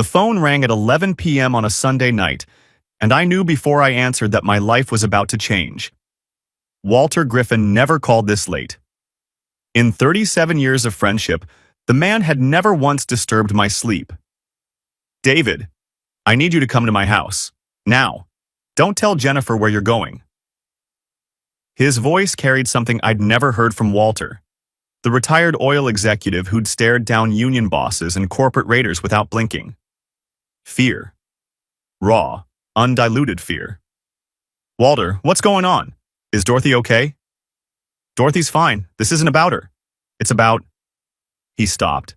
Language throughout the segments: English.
The phone rang at 11 p.m. on a Sunday night, and I knew before I answered that my life was about to change. Walter Griffin never called this late. In 37 years of friendship, the man had never once disturbed my sleep. "David, I need you to come to my house. Now. Don't tell Jennifer where you're going." His voice carried something I'd never heard from Walter, the retired oil executive who'd stared down union bosses and corporate raiders without blinking. Fear. Raw, undiluted fear. "Walter, what's going on? Is Dorothy okay?" "Dorothy's fine. This isn't about her. It's about—" He stopped.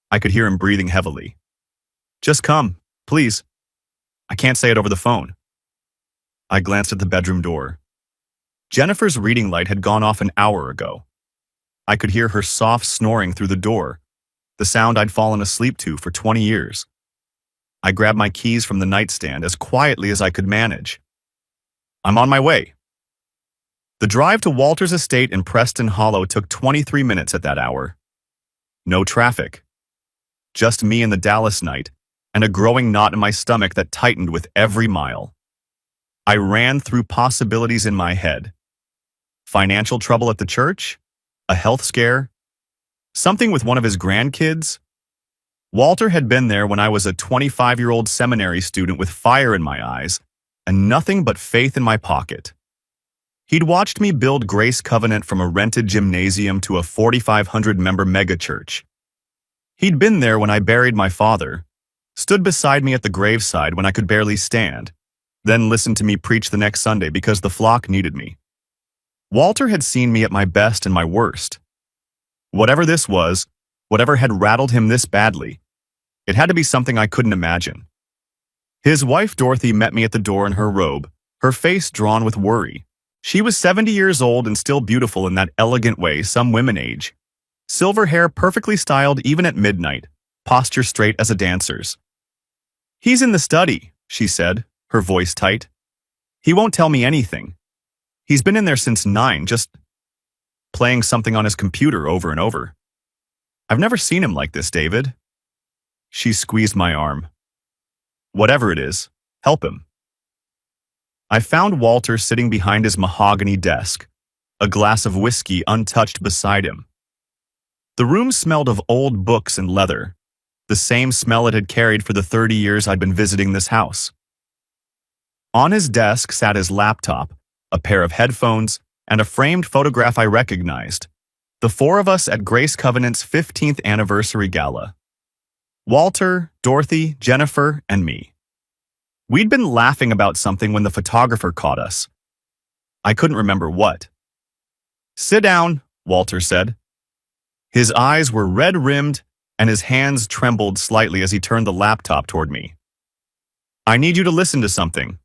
I could hear him breathing heavily. "Just come, please. I can't say it over the phone." I glanced at the bedroom door. Jennifer's reading light had gone off an hour ago. I could hear her soft snoring through the door, the sound I'd fallen asleep to for 20 years. I grabbed my keys from the nightstand as quietly as I could manage. "I'm on my way." The drive to Walter's estate in Preston Hollow took 23 minutes at that hour. No traffic. Just me and the Dallas night, and a growing knot in my stomach that tightened with every mile. I ran through possibilities in my head. Financial trouble at the church? A health scare? Something with one of his grandkids? Walter had been there when I was a 25-year-old seminary student with fire in my eyes and nothing but faith in my pocket. He'd watched me build Grace Covenant from a rented gymnasium to a 4,500-member megachurch. He'd been there when I buried my father, stood beside me at the graveside when I could barely stand, then listened to me preach the next Sunday because the flock needed me. Walter had seen me at my best and my worst. Whatever this was, whatever had rattled him this badly, it had to be something I couldn't imagine. His wife Dorothy met me at the door in her robe, her face drawn with worry. She was 70 years old and still beautiful in that elegant way some women age. Silver hair perfectly styled even at midnight, posture straight as a dancer's. "He's in the study," she said, her voice tight. "He won't tell me anything. He's been in there since 9, just playing something on his computer over and over. I've never seen him like this, David." She squeezed my arm. "Whatever it is, help him." I found Walter sitting behind his mahogany desk, a glass of whiskey untouched beside him. The room smelled of old books and leather, the same smell it had carried for the 30 years I'd been visiting this house. On his desk sat his laptop, a pair of headphones, and a framed photograph I recognized. The four of us at Grace Covenant's 15th anniversary gala. Walter, Dorothy, Jennifer, and me. We'd been laughing about something when the photographer caught us. I couldn't remember what. "Sit down," Walter said. His eyes were red-rimmed, and his hands trembled slightly as he turned the laptop toward me. "I need you to listen to something.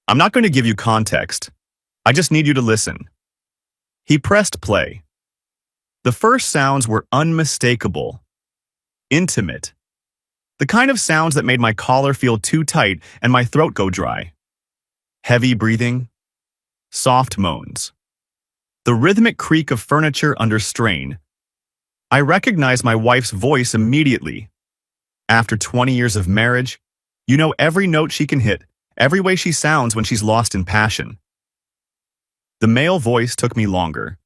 I'm not going to give you context. I just need you to listen." He pressed play. The first sounds were unmistakable, intimate. The kind of sounds that made my collar feel too tight and my throat go dry. Heavy breathing, soft moans. The rhythmic creak of furniture under strain. I recognized my wife's voice immediately. After 20 years of marriage, you know every note she can hit, every way she sounds when she's lost in passion. The male voice took me longer.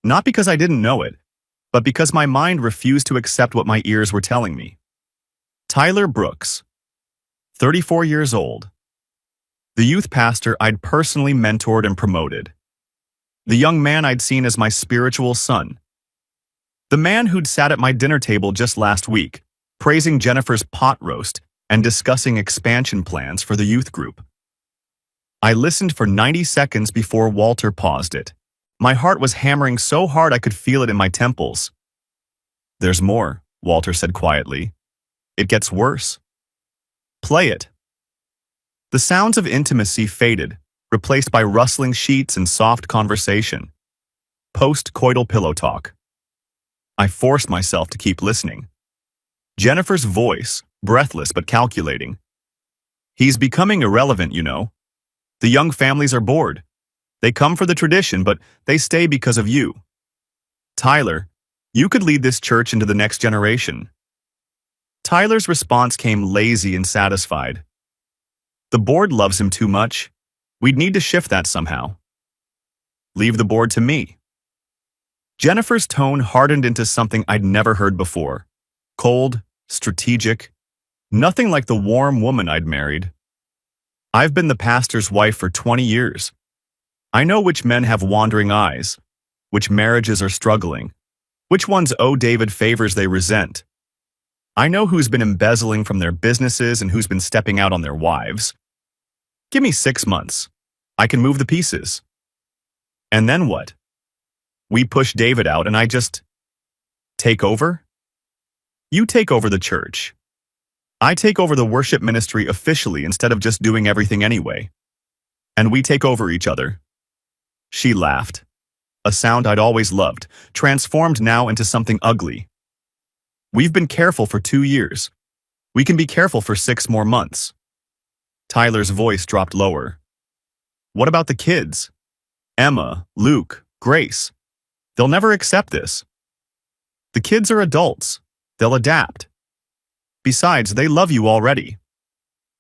Not because I didn't know it, but because my mind refused to accept what my ears were telling me. Tyler Brooks, 34 years old. The youth pastor I'd personally mentored and promoted. The young man I'd seen as my spiritual son. The man who'd sat at my dinner table just last week, praising Jennifer's pot roast and discussing expansion plans for the youth group. I listened for 90 seconds before Walter paused it. My heart was hammering so hard I could feel it in my temples. "There's more," Walter said quietly. "It gets worse. Play it." The sounds of intimacy faded, replaced by rustling sheets and soft conversation. Post-coital pillow talk. I forced myself to keep listening. Jennifer's voice, breathless but calculating. "He's becoming irrelevant, you know. The young families are bored. They come for the tradition, but they stay because of you. Tyler, you could lead this church into the next generation." Tyler's response came lazy and satisfied. The board loves him too much. We'd need to shift that somehow. Leave the board to me. Jennifer's tone hardened into something I'd never heard before. Cold, strategic, nothing like the warm woman I'd married. I've been the pastor's wife for 20 years. I know which men have wandering eyes, which marriages are struggling, which ones owe David favors they resent. I know who's been embezzling from their businesses and who's been stepping out on their wives. Give me 6 months. I can move the pieces. And then what? We push David out and I just take over? You take over the church. I take over the worship ministry officially instead of just doing everything anyway. And we take over each other. She laughed. A sound I'd always loved, transformed now into something ugly. We've been careful for 2 years. We can be careful for 6 more months. Tyler's voice dropped lower. What about the kids? Emma, Luke, Grace. They'll never accept this. The kids are adults. They'll adapt. Besides, they love you already.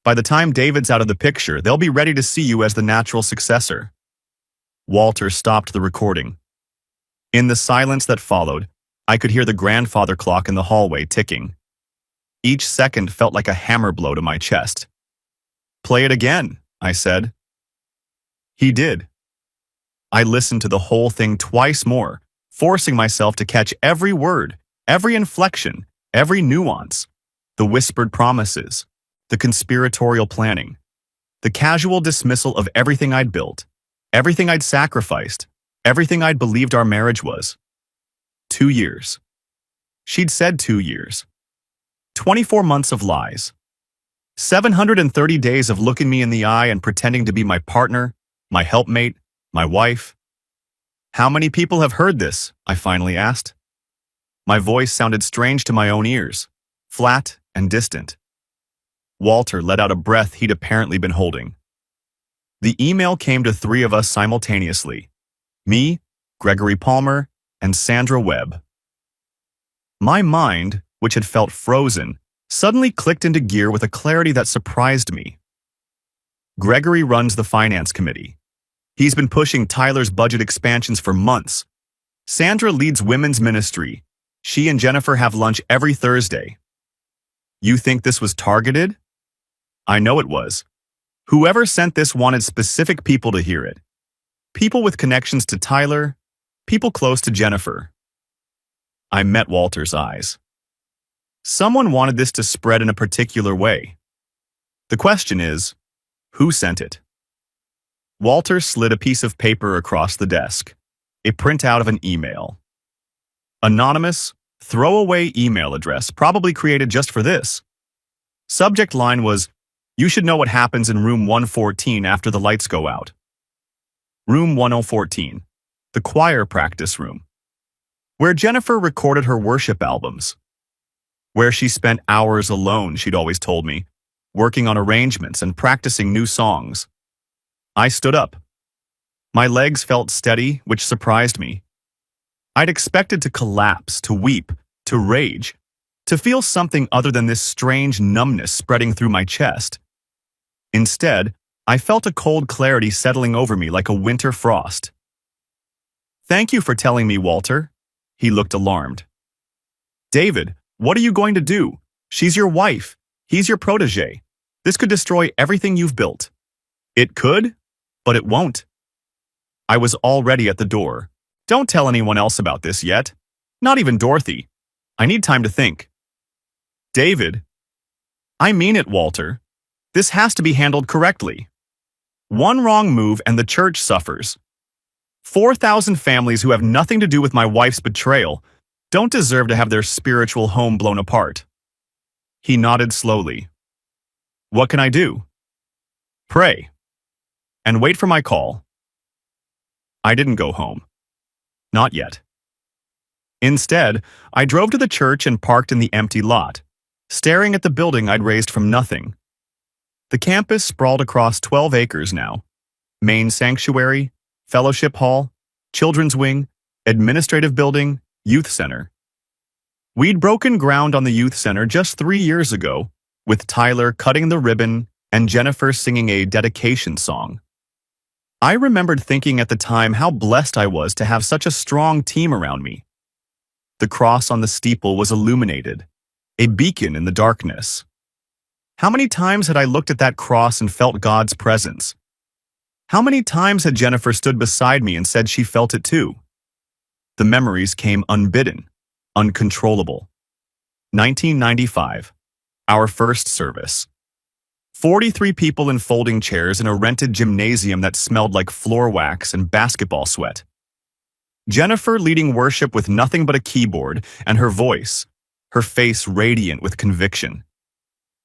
By the time David's out of the picture, they'll be ready to see you as the natural successor. Walter stopped the recording. In the silence that followed, I could hear the grandfather clock in the hallway ticking. Each second felt like a hammer blow to my chest. Play it again, I said. He did. I listened to the whole thing twice more, forcing myself to catch every word, every inflection, every nuance, the whispered promises, the conspiratorial planning, the casual dismissal of everything I'd built, everything I'd sacrificed, everything I'd believed our marriage was. 2 years. She'd said 2 years. 24 months of lies. 730 days of looking me in the eye and pretending to be my partner, my helpmate, my wife. How many people have heard this? I finally asked. My voice sounded strange to my own ears, flat and distant. Walter let out a breath he'd apparently been holding. The email came to 3 of us simultaneously. Me, Gregory Palmer, and Sandra Webb. My mind, which had felt frozen, suddenly clicked into gear with a clarity that surprised me. Gregory runs the finance committee. He's been pushing Tyler's budget expansions for months. Sandra leads women's ministry. She and Jennifer have lunch every Thursday. You think this was targeted? I know it was. Whoever sent this wanted specific people to hear it. People with connections to Tyler, people close to Jennifer. I met Walter's eyes. Someone wanted this to spread in a particular way. The question is, who sent it? Walter slid a piece of paper across the desk, a printout of an email. Anonymous, throwaway email address, probably created just for this. Subject line was, "You should know what happens in room 114 after the lights go out." Room 1014, the choir practice room, where Jennifer recorded her worship albums, where she spent hours alone, she'd always told me, working on arrangements and practicing new songs. I stood up. My legs felt steady, which surprised me. I'd expected to collapse, to weep, to rage, to feel something other than this strange numbness spreading through my chest. Instead, I felt a cold clarity settling over me like a winter frost. "Thank you for telling me, Walter." He looked alarmed. "David, what are you going to do? She's your wife. He's your protege. This could destroy everything you've built." "It could, but it won't." I was already at the door. "Don't tell anyone else about this yet. Not even Dorothy. I need time to think." "David." "I mean it, Walter. This has to be handled correctly. One wrong move and the church suffers. 4,000 families who have nothing to do with my wife's betrayal don't deserve to have their spiritual home blown apart." He nodded slowly. "What can I do?" "Pray. And wait for my call." I didn't go home. Not yet. Instead, I drove to the church and parked in the empty lot, staring at the building I'd raised from nothing. The campus sprawled across 12 acres now. Main sanctuary, fellowship hall, children's wing, administrative building, youth center. We'd broken ground on the youth center just 3 years ago, with Tyler cutting the ribbon and Jennifer singing a dedication song. I remembered thinking at the time how blessed I was to have such a strong team around me. The cross on the steeple was illuminated, a beacon in the darkness. How many times had I looked at that cross and felt God's presence? How many times had Jennifer stood beside me and said she felt it too? The memories came unbidden, uncontrollable. 1995, our first service. 43 people in folding chairs in a rented gymnasium that smelled like floor wax and basketball sweat. Jennifer leading worship with nothing but a keyboard and her voice, her face radiant with conviction.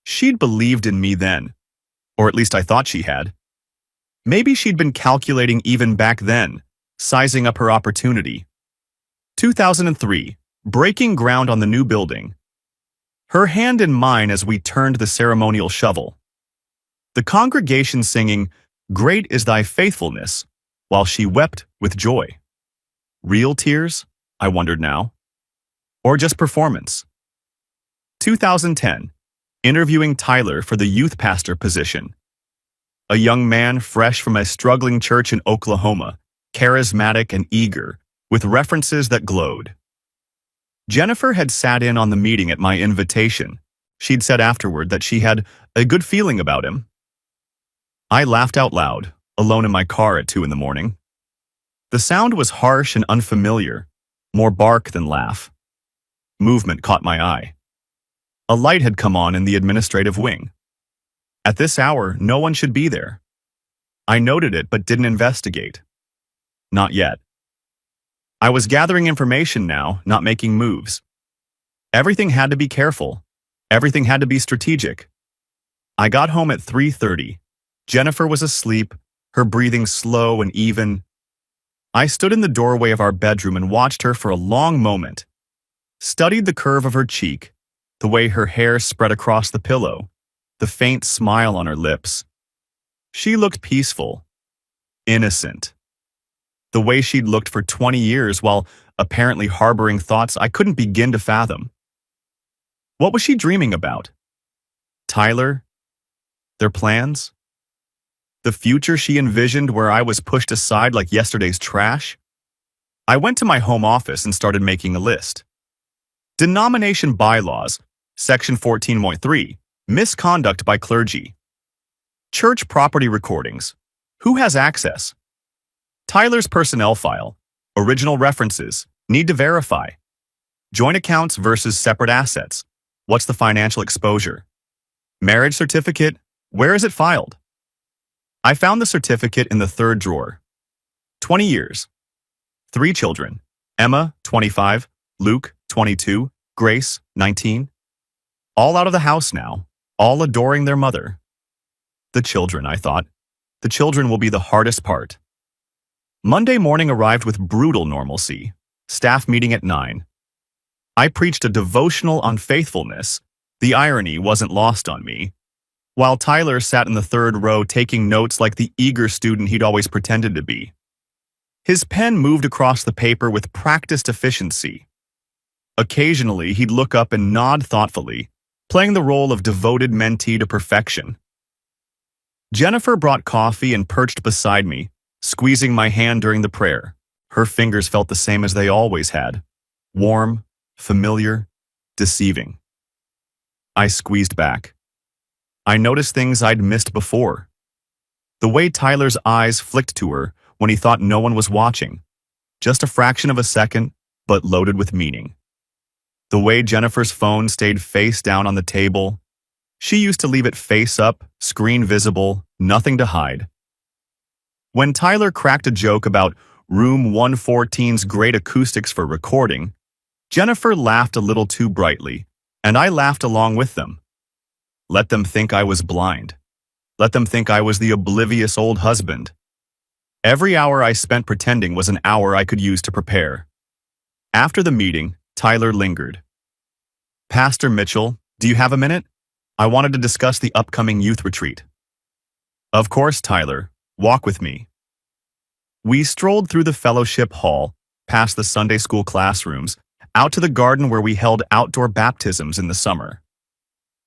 She'd believed in me then, or at least I thought she had. Maybe she'd been calculating even back then, sizing up her opportunity. 2003, breaking ground on the new building. Her hand in mine as we turned the ceremonial shovel. The congregation singing, "Great is thy faithfulness," while she wept with joy. Real tears, I wondered now. Or just performance? 2010, interviewing Tyler for the youth pastor position. A young man fresh from a struggling church in Oklahoma, charismatic and eager, with references that glowed. Jennifer had sat in on the meeting at my invitation. She'd said afterward that she had a good feeling about him. I laughed out loud, alone in my car at 2 in the morning. The sound was harsh and unfamiliar, more bark than laugh. Movement caught my eye. A light had come on in the administrative wing. At this hour, no one should be there. I noted it but didn't investigate. Not yet. I was gathering information now, not making moves. Everything had to be careful. Everything had to be strategic. I got home at 3:30. Jennifer was asleep, her breathing slow and even. I stood in the doorway of our bedroom and watched her for a long moment. Studied the curve of her cheek, the way her hair spread across the pillow, the faint smile on her lips. She looked peaceful, innocent. The way she'd looked for 20 years while apparently harboring thoughts I couldn't begin to fathom. What was she dreaming about? Tyler? Their plans? The future she envisioned where I was pushed aside like yesterday's trash? I went to my home office and started making a list. Denomination bylaws, Section 14.3, misconduct by clergy. Church property recordings, who has access? Tyler's personnel file, original references, need to verify. Joint accounts versus separate assets, what's the financial exposure? Marriage certificate, where is it filed? I found the certificate in the third drawer. 20 years. 3 children. Emma, 25, Luke, 22, Grace, 19. All out of the house now, all adoring their mother. The children, I thought. The children will be the hardest part. Monday morning arrived with brutal normalcy. Staff meeting at 9. I preached a devotional on faithfulness. The irony wasn't lost on me. While Tyler sat in the third row taking notes like the eager student he'd always pretended to be. His pen moved across the paper with practiced efficiency. Occasionally, he'd look up and nod thoughtfully, playing the role of devoted mentee to perfection. Jennifer brought coffee and perched beside me, squeezing my hand during the prayer. Her fingers felt the same as they always had. Warm, familiar, deceiving. I squeezed back. I noticed things I'd missed before. The way Tyler's eyes flicked to her when he thought no one was watching. Just a fraction of a second, but loaded with meaning. The way Jennifer's phone stayed face down on the table. She used to leave it face up, screen visible, nothing to hide. When Tyler cracked a joke about Room 114's great acoustics for recording, Jennifer laughed a little too brightly, and I laughed along with them. Let them think I was blind. Let them think I was the oblivious old husband. Every hour I spent pretending was an hour I could use to prepare. After the meeting, Tyler lingered. "Pastor Mitchell, do you have a minute? I wanted to discuss the upcoming youth retreat." "Of course, Tyler. Walk with me." We strolled through the fellowship hall, past the Sunday school classrooms, out to the garden where we held outdoor baptisms in the summer.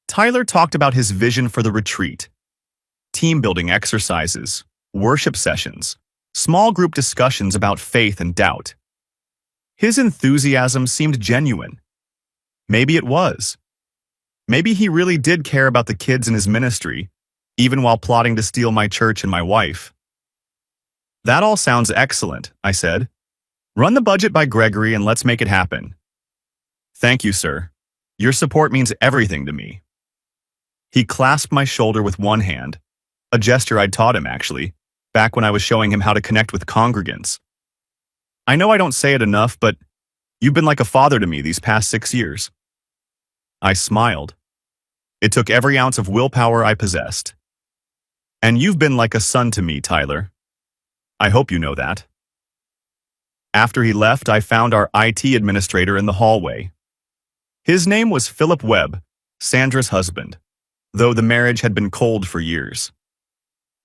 Tyler talked about his vision for the retreat: team-building exercises, worship sessions, small group discussions about faith and doubt. His enthusiasm seemed genuine. Maybe it was. Maybe he really did care about the kids in his ministry, even while plotting to steal my church and my wife. That all sounds excellent, I said. Run the budget by Gregory and let's make it happen. Thank you, sir. Your support means everything to me. He clasped my shoulder with one hand, a gesture I'd taught him, actually, back when I was showing him how to connect with congregants. I know I don't say it enough, but you've been like a father to me these past 6 years. I smiled. It took every ounce of willpower I possessed. And you've been like a son to me, Tyler. I hope you know that. After he left, I found our IT administrator in the hallway. His name was Philip Webb, Sandra's husband, though the marriage had been cold for years.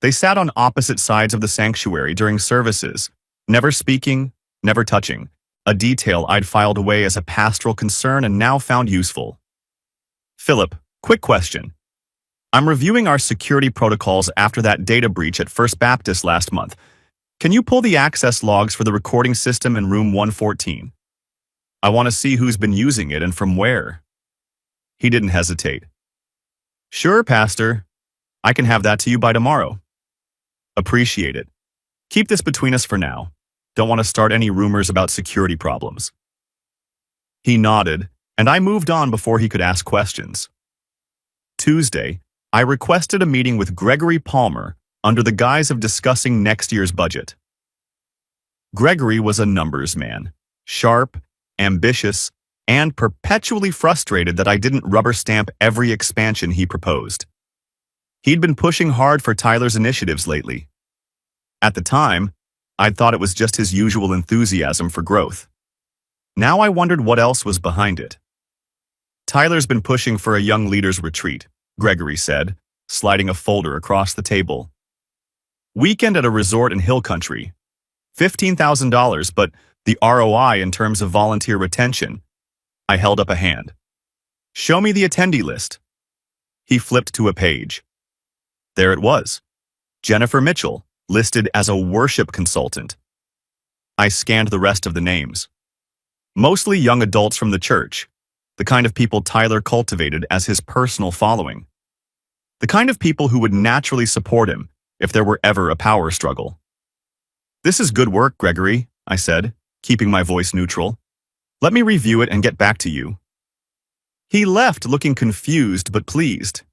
They sat on opposite sides of the sanctuary during services, never speaking, never touching, a detail I'd filed away as a pastoral concern and now found useful. Philip, quick question. I'm reviewing our security protocols after that data breach at First Baptist last month. Can you pull the access logs for the recording system in room 114? I want to see who's been using it and from where. He didn't hesitate. Sure, Pastor. I can have that to you by tomorrow. Appreciate it. Keep this between us for now. Don't want to start any rumors about security problems. He nodded, and I moved on before he could ask questions. Tuesday, I requested a meeting with Gregory Palmer under the guise of discussing next year's budget. Gregory was a numbers man, sharp, ambitious, and perpetually frustrated that I didn't rubber stamp every expansion he proposed. He'd been pushing hard for Tyler's initiatives lately. At the time, I'd thought it was just his usual enthusiasm for growth. Now I wondered what else was behind it. Tyler's been pushing for a young leaders retreat, Gregory said, sliding a folder across the table. Weekend at a resort in Hill Country. $15,000, but the ROI in terms of volunteer retention. I held up a hand. Show me the attendee list. He flipped to a page. There it was. Jennifer Mitchell, listed as a worship consultant. I scanned the rest of the names. Mostly young adults from the church, the kind of people Tyler cultivated as his personal following. The kind of people who would naturally support him if there were ever a power struggle. This is good work, Gregory, I said, keeping my voice neutral. Let me review it and get back to you. He left looking confused but pleased.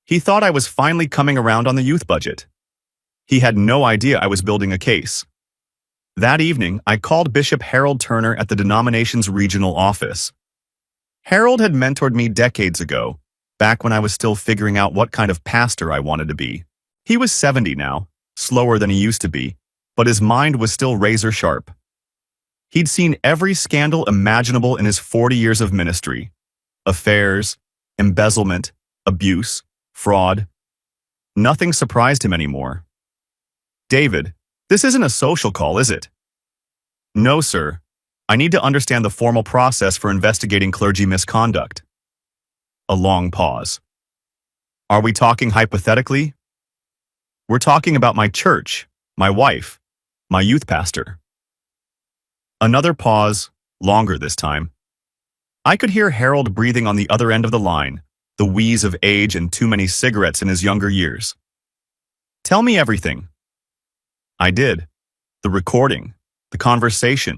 He thought I was finally coming around on the youth budget. He had no idea I was building a case. That evening, I called Bishop Harold Turner at the denomination's regional office. Harold had mentored me decades ago, back when I was still figuring out what kind of pastor I wanted to be. He was 70 now, slower than he used to be, but his mind was still razor sharp. He'd seen every scandal imaginable in his 40 years of ministry. Affairs, embezzlement, abuse, fraud. Nothing surprised him anymore. David, this isn't a social call, is it? No, sir. I need to understand the formal process for investigating clergy misconduct. A long pause. Are we talking hypothetically? We're talking about my church, my wife, my youth pastor. Another pause, longer this time. I could hear Harold breathing on the other end of the line, the wheeze of age and too many cigarettes in his younger years. Tell me everything. I did. The recording, the conversation,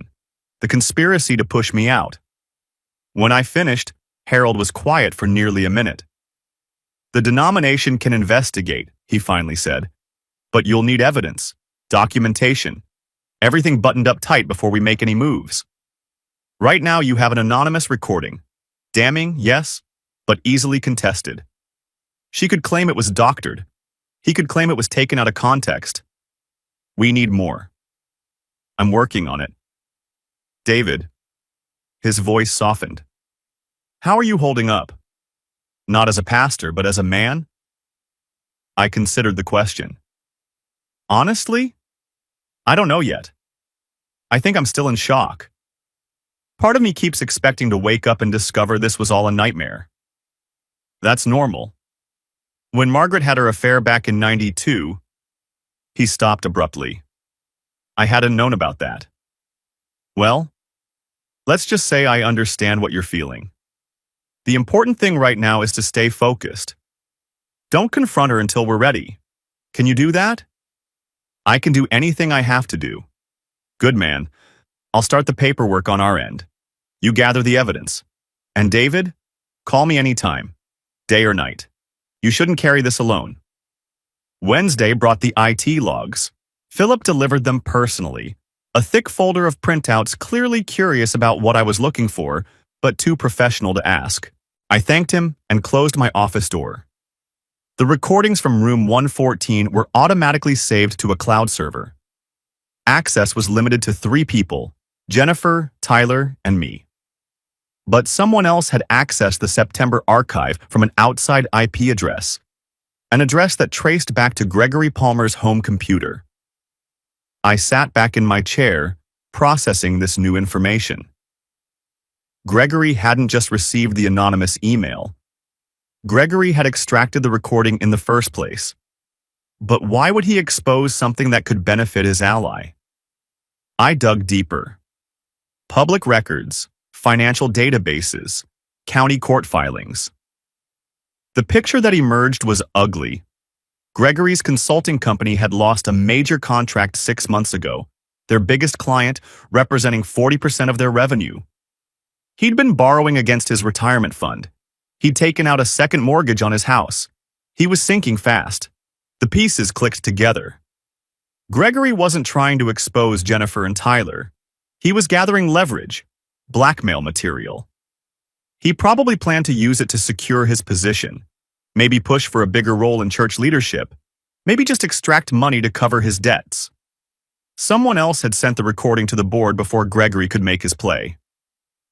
the conspiracy to push me out. When I finished, Harold was quiet for nearly a minute. The denomination can investigate, he finally said, but you'll need evidence, documentation, everything buttoned up tight before we make any moves. Right now you have an anonymous recording. Damning, yes, but easily contested. She could claim it was doctored. He could claim it was taken out of context. We need more. I'm working on it. David. His voice softened. How are you holding up? Not as a pastor, but as a man? I considered the question. Honestly? I don't know yet. I think I'm still in shock. Part of me keeps expecting to wake up and discover this was all a nightmare. That's normal. When Margaret had her affair back in '92, he stopped abruptly. I hadn't known about that. Well, let's just say I understand what you're feeling. The important thing right now is to stay focused. Don't confront her until we're ready. Can you do that? I can do anything I have to do. Good man. I'll start the paperwork on our end. You gather the evidence. And David, call me anytime, day or night. You shouldn't carry this alone. Wednesday brought the IT logs. Philip delivered them personally. A thick folder of printouts, clearly curious about what I was looking for, but too professional to ask. I thanked him and closed my office door. The recordings from room 114 were automatically saved to a cloud server. Access was limited to 3 people, Jennifer, Tyler, and me. But someone else had accessed the September archive from an outside IP address, an address that traced back to Gregory Palmer's home computer. I sat back in my chair, processing this new information. Gregory hadn't just received the anonymous email. Gregory had extracted the recording in the first place. But why would he expose something that could benefit his ally? I dug deeper. Public records, financial databases, county court filings. The picture that emerged was ugly. Gregory's consulting company had lost a major contract 6 months ago, their biggest client representing 40% of their revenue. He'd been borrowing against his retirement fund. He'd taken out a second mortgage on his house. He was sinking fast. The pieces clicked together. Gregory wasn't trying to expose Jennifer and Tyler. He was gathering leverage, blackmail material. He probably planned to use it to secure his position, maybe push for a bigger role in church leadership, maybe just extract money to cover his debts. Someone else had sent the recording to the board before Gregory could make his play,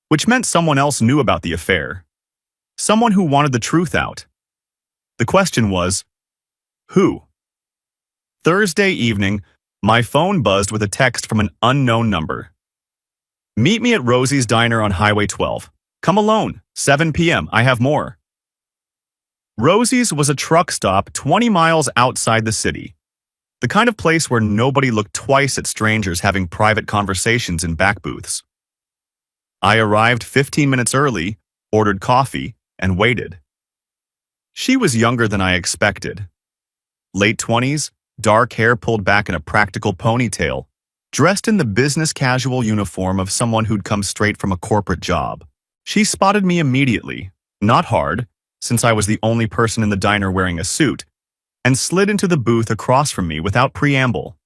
which meant someone else knew about the affair. Someone who wanted the truth out. The question was, who? Thursday evening, my phone buzzed with a text from an unknown number. Meet me at Rosie's Diner on Highway 12. Come alone, 7 p.m. I have more. Rosie's was a truck stop 20 miles outside the city. The kind of place where nobody looked twice at strangers having private conversations in back booths. I arrived 15 minutes early, ordered coffee, and waited. She was younger than I expected. Late 20s, dark hair pulled back in a practical ponytail, dressed in the business casual uniform of someone who'd come straight from a corporate job. She spotted me immediately, not hard, since I was the only person in the diner wearing a suit, and slid into the booth across from me without preamble.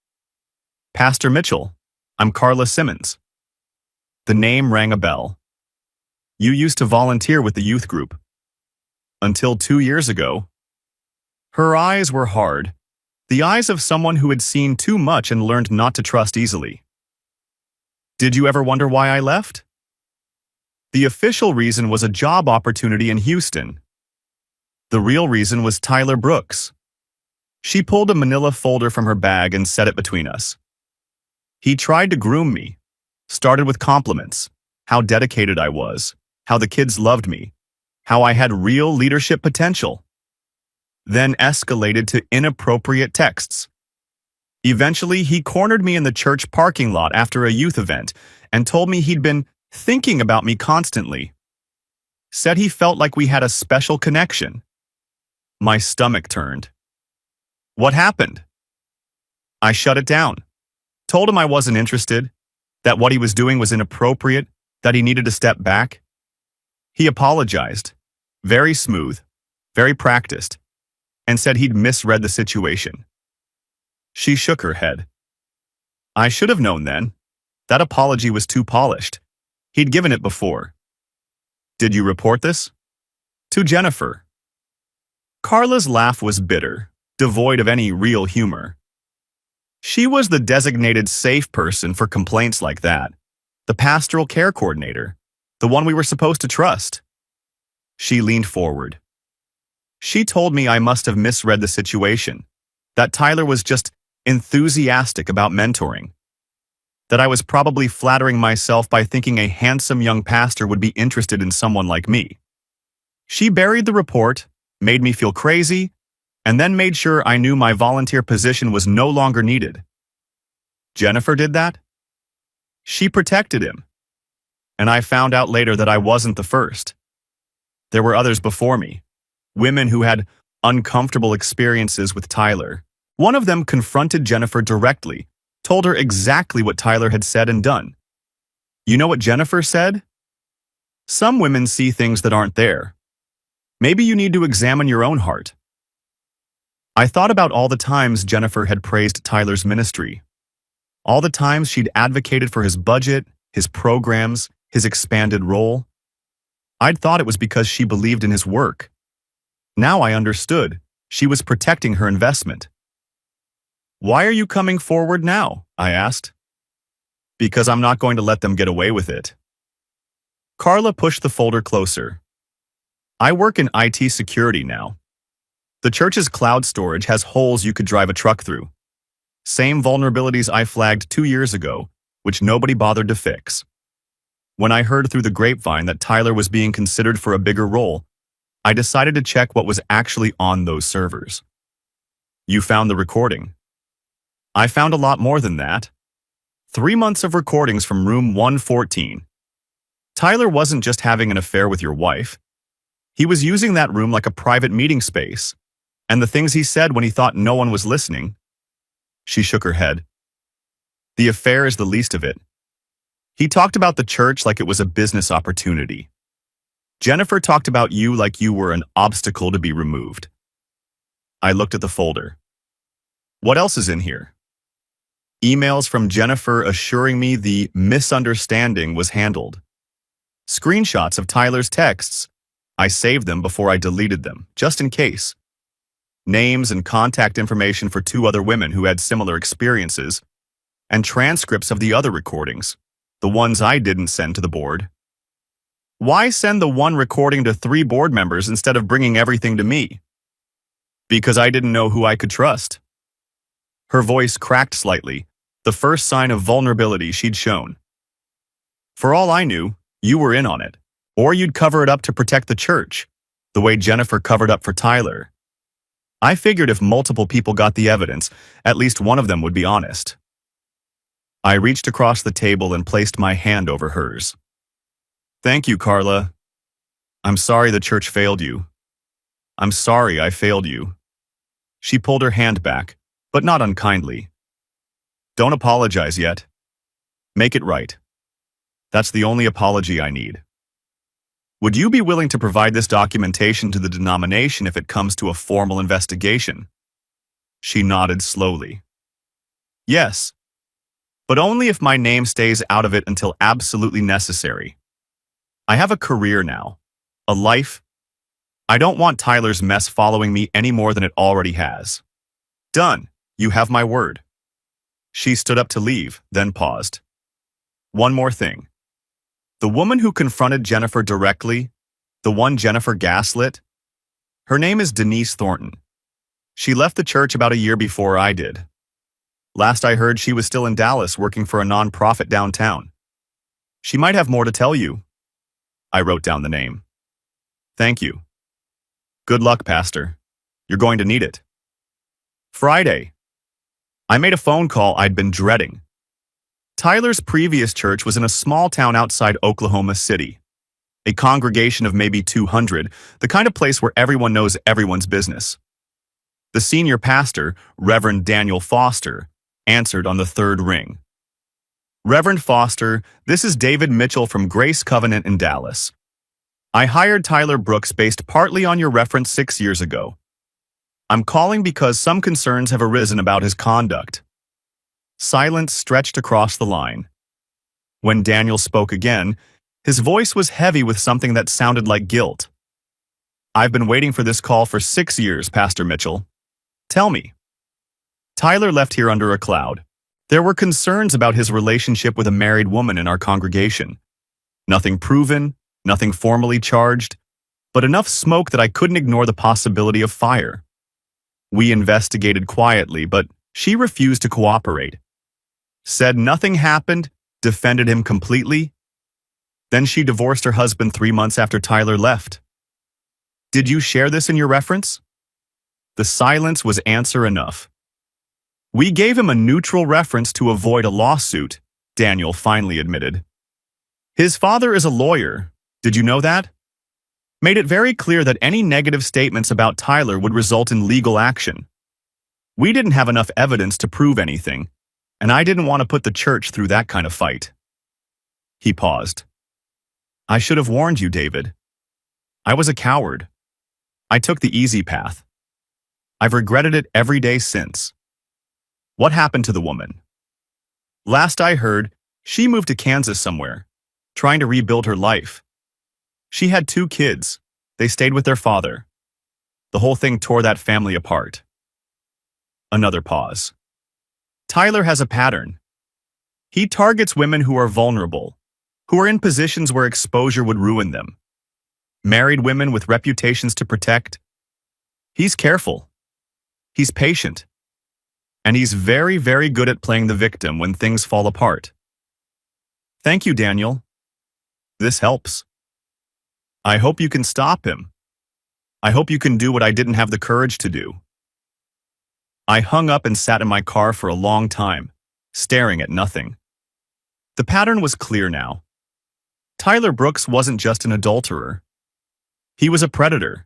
Pastor Mitchell, I'm Carla Simmons. The name rang a bell. You used to volunteer with the youth group. Until 2 years ago. Her eyes were hard, the eyes of someone who had seen too much and learned not to trust easily. Did you ever wonder why I left? The official reason was a job opportunity in Houston. The real reason was Tyler Brooks. She pulled a manila folder from her bag and set it between us. He tried to groom me. Started with compliments, how dedicated I was, how the kids loved me, how I had real leadership potential. Then escalated to inappropriate texts. Eventually, he cornered me in the church parking lot after a youth event and told me he'd been thinking about me constantly. Said he felt like we had a special connection. My stomach turned. What happened? I shut it down. Told him I wasn't interested, that what he was doing was inappropriate, that he needed to step back. He apologized, very smooth, very practiced, and said he'd misread the situation. She shook her head. I should have known then. That apology was too polished. He'd given it before. Did you report this? To Jennifer. Carla's laugh was bitter, devoid of any real humor. She was the designated safe person for complaints like that, the pastoral care coordinator, the one we were supposed to trust. She leaned forward. She told me I must have misread the situation, that Tyler was just enthusiastic about mentoring. that I was probably flattering myself by thinking a handsome young pastor would be interested in someone like me. She buried the report, made me feel crazy, and then made sure I knew my volunteer position was no longer needed. Jennifer did that? She protected him. And I found out later that I wasn't the first. There were others before me, women who had uncomfortable experiences with Tyler. One of them confronted Jennifer directly, told her exactly what Tyler had said and done. You know what Jennifer said? Some women see things that aren't there. Maybe you need to examine your own heart. I thought about all the times Jennifer had praised Tyler's ministry. All the times she'd advocated for his budget, his programs, his expanded role. I'd thought it was because she believed in his work. Now I understood. She was protecting her investment. Why are you coming forward now? I asked. Because I'm not going to let them get away with it. Carla pushed the folder closer. I work in IT security now. The church's cloud storage has holes you could drive a truck through. Same vulnerabilities I flagged 2 years ago, which nobody bothered to fix. When I heard through the grapevine that Tyler was being considered for a bigger role, I decided to check what was actually on those servers. You found the recording. I found a lot more than that. 3 months of recordings from room 114. Tyler wasn't just having an affair with your wife. He was using that room like a private meeting space, and the things he said when he thought no one was listening. She shook her head. The affair is the least of it. He talked about the church like it was a business opportunity. Jennifer talked about you like you were an obstacle to be removed. I looked at the folder. What else is in here? Emails from Jennifer assuring me the misunderstanding was handled. Screenshots of Tyler's texts. I saved them before I deleted them, just in case. Names and contact information for 2 other women who had similar experiences, and transcripts of the other recordings, the ones I didn't send to the board. Why send the one recording to 3 board members instead of bringing everything to me? Because I didn't know who I could trust. Her voice cracked slightly, the first sign of vulnerability she'd shown. For all I knew, you were in on it, or you'd cover it up to protect the church, the way Jennifer covered up for Tyler. I figured if multiple people got the evidence, at least one of them would be honest. I reached across the table and placed my hand over hers. Thank you, Carla. I'm sorry the church failed you. I'm sorry I failed you. She pulled her hand back, but not unkindly. Don't apologize yet. Make it right. That's the only apology I need. Would you be willing to provide this documentation to the denomination if it comes to a formal investigation? She nodded slowly. Yes, but only if my name stays out of it until absolutely necessary. I have a career now, a life. I don't want Tyler's mess following me any more than it already has. Done. You have my word. She stood up to leave, then paused. One more thing. The woman who confronted Jennifer directly, the one Jennifer gaslit, her name is Denise Thornton. She left the church about a year before I did. Last I heard, she was still in Dallas working for a nonprofit downtown. She might have more to tell you. I wrote down the name. Thank you. Good luck, Pastor. You're going to need it. Friday. I made a phone call I'd been dreading. Tyler's previous church was in a small town outside Oklahoma City. A congregation of maybe 200, the kind of place where everyone knows everyone's business. The senior pastor, Reverend Daniel Foster, answered on the 3rd ring. Reverend Foster, this is David Mitchell from Grace Covenant in Dallas. I hired Tyler Brooks based partly on your reference 6 years ago. I'm calling because some concerns have arisen about his conduct. Silence stretched across the line. When Daniel spoke again, his voice was heavy with something that sounded like guilt. I've been waiting for this call for 6 years, Pastor Mitchell. Tell me. Tyler left here under a cloud. There were concerns about his relationship with a married woman in our congregation. Nothing proven, nothing formally charged, but enough smoke that I couldn't ignore the possibility of fire. We investigated quietly, but she refused to cooperate. said nothing happened, defended him completely. Then she divorced her husband 3 months after Tyler left. Did you share this in your reference? The silence was answer enough. We gave him a neutral reference to avoid a lawsuit, Daniel finally admitted. His father is a lawyer. Did you know that? Made it very clear that any negative statements about Tyler would result in legal action. We didn't have enough evidence to prove anything, and I didn't want to put the church through that kind of fight. He paused. I should have warned you, David. I was a coward. I took the easy path. I've regretted it every day since. What happened to the woman? Last I heard, she moved to Kansas somewhere, trying to rebuild her life. She had 2 kids. They stayed with their father. The whole thing tore that family apart. Another pause. Tyler has a pattern. He targets women who are vulnerable, who are in positions where exposure would ruin them. Married women with reputations to protect. He's careful. He's patient. And he's very, very good at playing the victim when things fall apart. Thank you, Daniel. This helps. I hope you can stop him. I hope you can do what I didn't have the courage to do. I hung up and sat in my car for a long time, staring at nothing. The pattern was clear now. Tyler Brooks wasn't just an adulterer. He was a predator.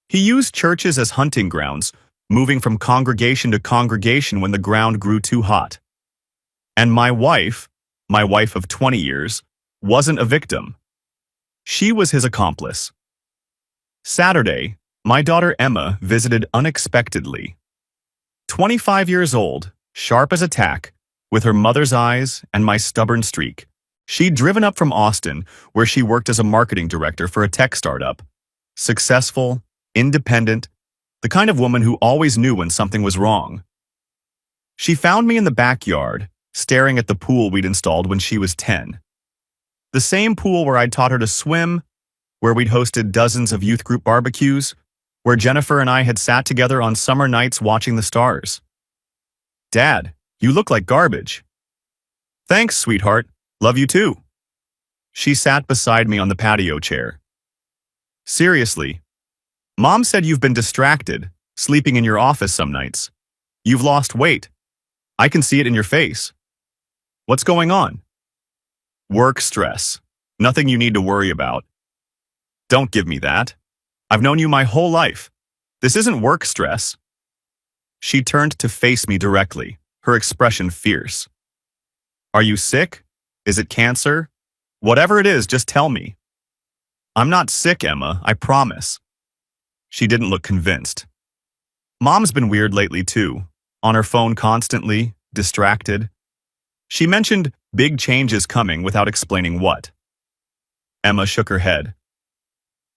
He used churches as hunting grounds, moving from congregation to congregation when the ground grew too hot. And my wife of 20 years, wasn't a victim. She was his accomplice. Saturday, my daughter Emma visited unexpectedly. 25 years old, sharp as a tack, with her mother's eyes and my stubborn streak. She'd driven up from Austin, where she worked as a marketing director for a tech startup. Successful, independent, the kind of woman who always knew when something was wrong. She found me in the backyard, staring at the pool we'd installed when she was 10. The same pool where I'd taught her to swim, where we'd hosted dozens of youth group barbecues, where Jennifer and I had sat together on summer nights watching the stars. Dad, you look like garbage. Thanks, sweetheart. Love you too. She sat beside me on the patio chair. Seriously, Mom said you've been distracted, sleeping in your office some nights. You've lost weight. I can see it in your face. What's going on? Work stress. Nothing you need to worry about. Don't give me that. I've known you my whole life. This isn't work stress. She turned to face me directly, her expression fierce. Are you sick? Is it cancer? Whatever it is, just tell me. I'm not sick, Emma, I promise. She didn't look convinced. Mom's been weird lately too, on her phone constantly, distracted. She mentioned big changes coming without explaining what. Emma shook her head.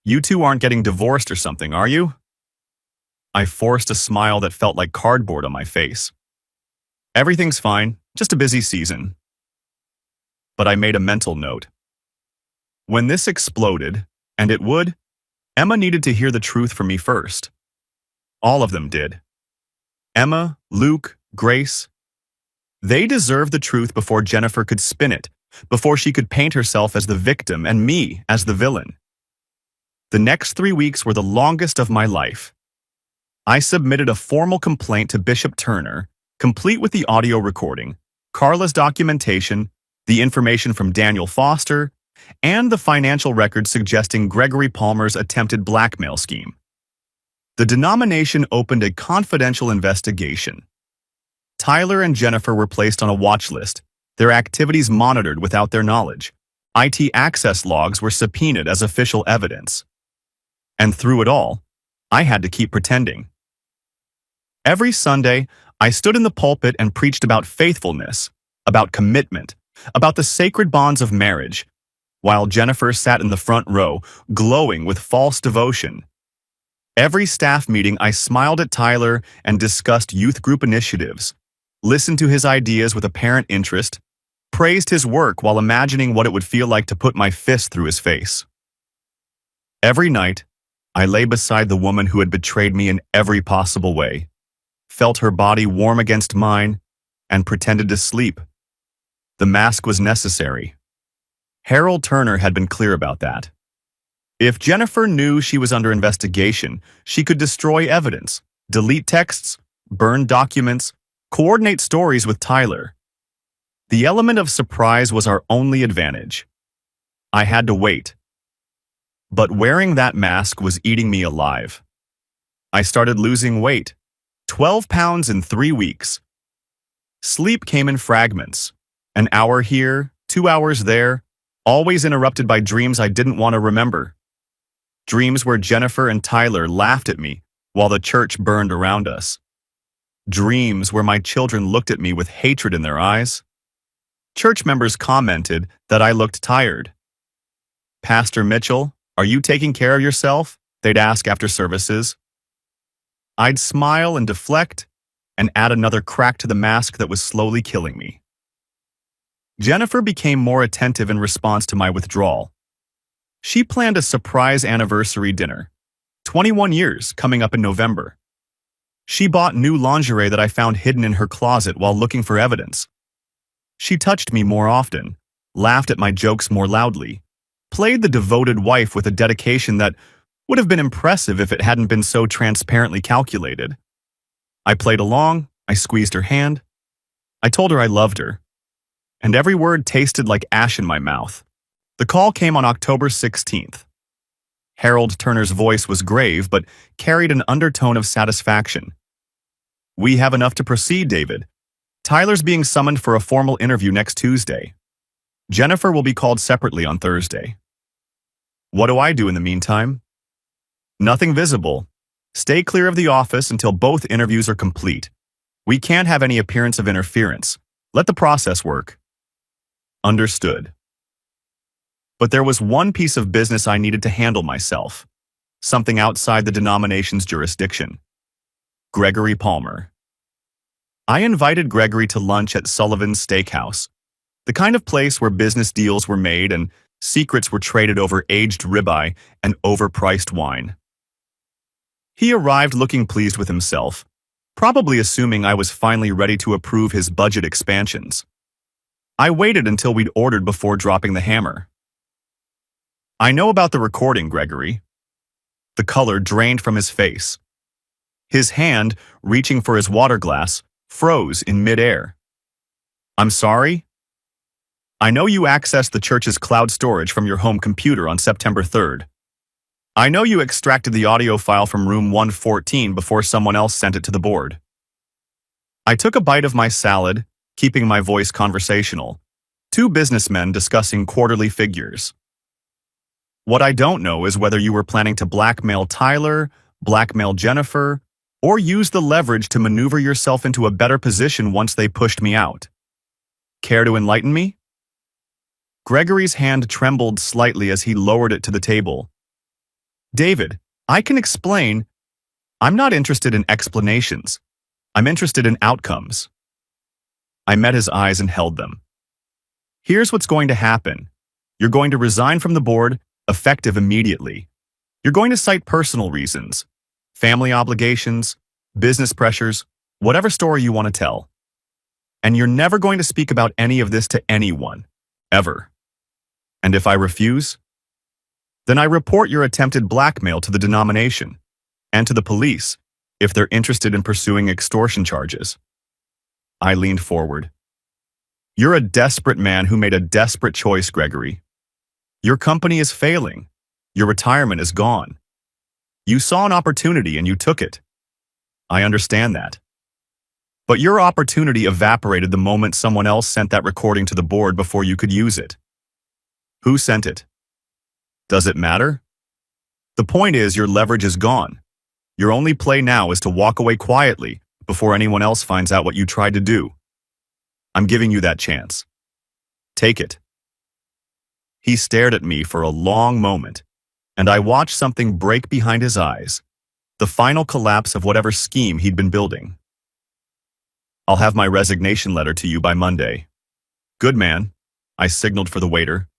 You two aren't getting divorced or something, are you? I forced a smile that felt like cardboard on my face. Everything's fine, just a busy season. But I made a mental note. When this exploded, and it would, Emma needed to hear the truth from me first. All of them did. Emma, Luke, Grace. They deserved the truth before Jennifer could spin it, before she could paint herself as the victim and me as the villain. The next 3 weeks were the longest of my life. I submitted a formal complaint to Bishop Turner, complete with the audio recording, Carla's documentation, the information from Daniel Foster, and the financial records suggesting Gregory Palmer's attempted blackmail scheme. The denomination opened a confidential investigation. Tyler and Jennifer were placed on a watch list, their activities monitored without their knowledge. IT access logs were subpoenaed as official evidence. And through it all, I had to keep pretending. Every Sunday, I stood in the pulpit and preached about faithfulness, about commitment, about the sacred bonds of marriage, while Jennifer sat in the front row, glowing with false devotion. Every staff meeting, I smiled at Tyler and discussed youth group initiatives, listened to his ideas with apparent interest, praised his work while imagining what it would feel like to put my fist through his face. Every night, I lay beside the woman who had betrayed me in every possible way, felt her body warm against mine, and pretended to sleep. The mask was necessary. Harold Turner had been clear about that. If Jennifer knew she was under investigation, she could destroy evidence, delete texts, burn documents, coordinate stories with Tyler. The element of surprise was our only advantage. I had to wait. But wearing that mask was eating me alive. I started losing weight, 12 pounds in 3 weeks. Sleep came in fragments, an hour here, 2 hours there, always interrupted by dreams I didn't want to remember. Dreams where Jennifer and Tyler laughed at me while the church burned around us. Dreams where my children looked at me with hatred in their eyes. Church members commented that I looked tired. "Pastor Mitchell, are you taking care of yourself?" they'd ask after services. I'd smile and deflect and add another crack to the mask that was slowly killing me. Jennifer became more attentive in response to my withdrawal. She planned a surprise anniversary dinner, 21 years coming up in November. She bought new lingerie that I found hidden in her closet while looking for evidence. She touched me more often, laughed at my jokes more loudly, played the devoted wife with a dedication that would have been impressive if it hadn't been so transparently calculated. I played along, I squeezed her hand, I told her I loved her, and every word tasted like ash in my mouth. The call came on October 16th. Harold Turner's voice was grave but carried an undertone of satisfaction. "We have enough to proceed, David. Tyler's being summoned for a formal interview next Tuesday. Jennifer will be called separately on Thursday." What do I do in the meantime? Nothing visible. Stay clear of the office until both interviews are complete. We can't have any appearance of interference. Let the process work. Understood. But there was one piece of business I needed to handle myself. Something outside the denomination's jurisdiction. Gregory Palmer. I invited Gregory to lunch at Sullivan's Steakhouse, the kind of place where business deals were made and secrets were traded over aged ribeye and overpriced wine. He arrived looking pleased with himself, probably assuming I was finally ready to approve his budget expansions. I waited until we'd ordered before dropping the hammer. "I know about the recording, Gregory." The color drained from his face. His hand, reaching for his water glass, froze in midair. "I'm sorry?" "I know you accessed the church's cloud storage from your home computer on September 3rd. I know you extracted the audio file from room 114 before someone else sent it to the board." I took a bite of my salad, keeping my voice conversational. Two businessmen discussing quarterly figures. "What I don't know is whether you were planning to blackmail Tyler, blackmail Jennifer, or use the leverage to maneuver yourself into a better position once they pushed me out. Care to enlighten me?" Gregory's hand trembled slightly as he lowered it to the table. "David, I can explain. I'm not interested in explanations. I'm interested in outcomes." I met his eyes and held them. "Here's what's going to happen. You're going to resign from the board, effective immediately. You're going to cite personal reasons, family obligations, business pressures, whatever story you want to tell. And you're never going to speak about any of this to anyone, ever. And if I refuse, then I report your attempted blackmail to the denomination and to the police if they're interested in pursuing extortion charges." I leaned forward. "You're a desperate man who made a desperate choice, Gregory. Your company is failing. Your retirement is gone. You saw an opportunity and you took it. I understand that. But your opportunity evaporated the moment someone else sent that recording to the board before you could use it. Who sent it? Does it matter? The point is your leverage is gone. Your only play now is to walk away quietly before anyone else finds out what you tried to do. I'm giving you that chance. Take it." He stared at me for a long moment, and I watched something break behind his eyes, the final collapse of whatever scheme he'd been building. "I'll have my resignation letter to you by Monday." "Good man," I signaled for the waiter.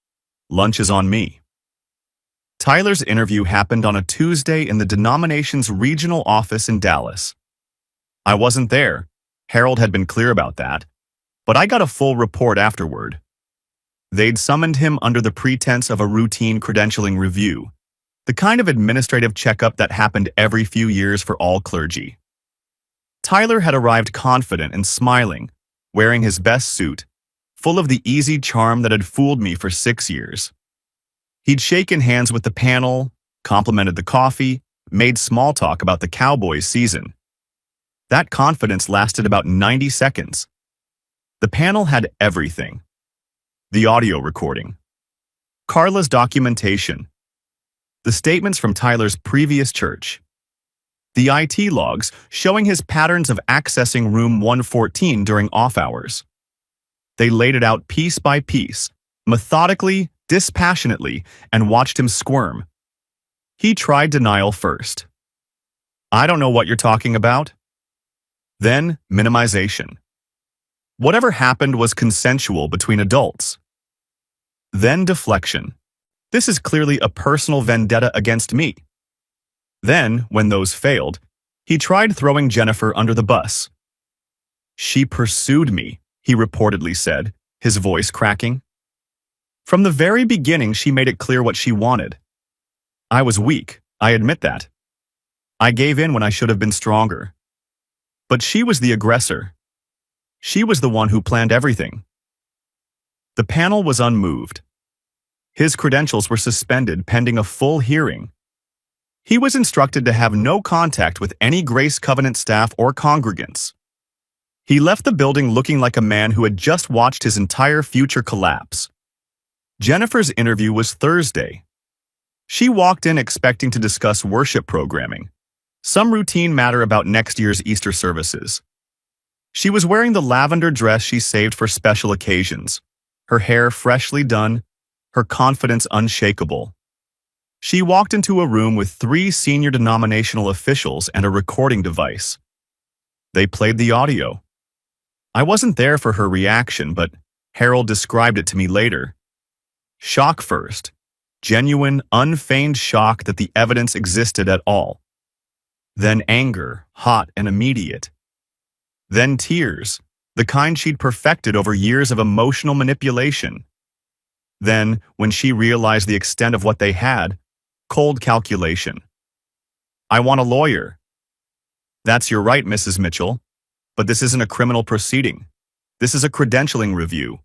"Lunch is on me." Tyler's interview happened on a Tuesday in the denomination's regional office in Dallas. I wasn't there. Harold had been clear about that, But I got a full report afterward. They'd summoned him under the pretense of a routine credentialing review, the kind of administrative checkup that happened every few years for all clergy. Tyler had arrived confident and smiling, wearing his best suit, full of the easy charm that had fooled me for 6 years. He'd shaken hands with the panel, complimented the coffee, made small talk about the Cowboys season. That confidence lasted about 90 seconds. The panel had everything. The audio recording, Carla's documentation, the statements from Tyler's previous church, the IT logs showing his patterns of accessing room 114 during off hours. They laid it out piece by piece, methodically, dispassionately, and watched him squirm. He tried denial first. I don't know what you're talking about. Then, minimization. Whatever happened was consensual between adults. Then deflection. This is clearly a personal vendetta against me. Then, when those failed, he tried throwing Jennifer under the bus. She pursued me, he reportedly said, his voice cracking. From the very beginning, she made it clear what she wanted. I was weak, I admit that. I gave in when I should have been stronger. But she was the aggressor. She was the one who planned everything. The panel was unmoved. His credentials were suspended pending a full hearing. He was instructed to have no contact with any Grace Covenant staff or congregants. He left the building looking like a man who had just watched his entire future collapse. Jennifer's interview was Thursday. She walked in expecting to discuss worship programming, some routine matter about next year's Easter services. She was wearing the lavender dress she saved for special occasions, her hair freshly done, her confidence unshakable. She walked into a room with 3 senior denominational officials and a recording device. They played the audio. I wasn't there for her reaction, but Harold described it to me later. Shock first. Genuine, unfeigned shock that the evidence existed at all. Then anger, hot and immediate. Then tears, the kind she'd perfected over years of emotional manipulation. Then, when she realized the extent of what they had, cold calculation. I want a lawyer. That's your right, Mrs. Mitchell, but this isn't a criminal proceeding. This is a credentialing review.